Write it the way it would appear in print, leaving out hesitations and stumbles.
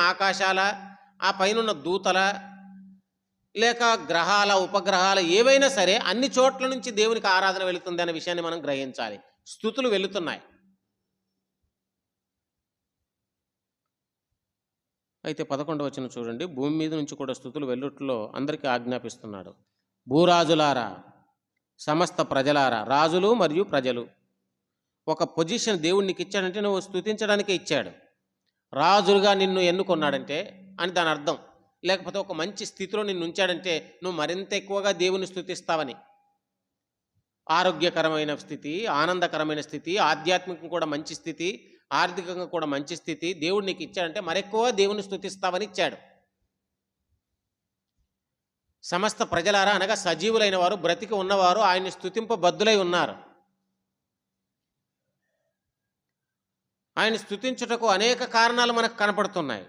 ఆకాశాల, ఆ పైనున్న దూతల, లేక గ్రహాల, ఉపగ్రహాల ఏవైనా సరే అన్ని చోట్ల నుంచి దేవునికి ఆరాధన వెళుతుంది అనే విషయాన్ని మనం గ్రహించాలి. స్తుతులు వెళుతున్నాయి. అయితే 11వ వచనం చూడండి. భూమి మీద నుంచి కూడా స్తుతులు వెల్లుట్లో అందరికీ ఆజ్ఞాపిస్తున్నాడు. భూరాజులారా, సమస్త ప్రజలారా, రాజులు మరియు ప్రజలు. ఒక పొజిషన్ దేవుడు నీకు ఇచ్చాడంటే నువ్వు స్తుతించడానికే ఇచ్చాడు. రాజులుగా నిన్ను ఎన్నుకున్నాడంటే అని దాని అర్థం. లేకపోతే ఒక మంచి స్థితిలో నిన్ను ఉంచాడంటే నువ్వు మరింత ఎక్కువగా దేవుని స్తుతిస్తావని. ఆరోగ్యకరమైన స్థితి, ఆనందకరమైన స్థితి, ఆధ్యాత్మికంగా కూడా మంచి స్థితి, ఆర్థికంగా కూడా మంచి స్థితి దేవుడు నీకు ఇచ్చాడంటే మరెక్కువ దేవుని స్తుతిస్తావని ఇచ్చాడు. సమస్త ప్రజలారా అనగా సజీవులైన వారు, బ్రతికి ఉన్నవారు ఆయన్ని స్తుతింపబద్దులై ఉన్నారు. ఆయన స్తుతించుటకు అనేక కారణాలు మనకు కనపడుతున్నాయి.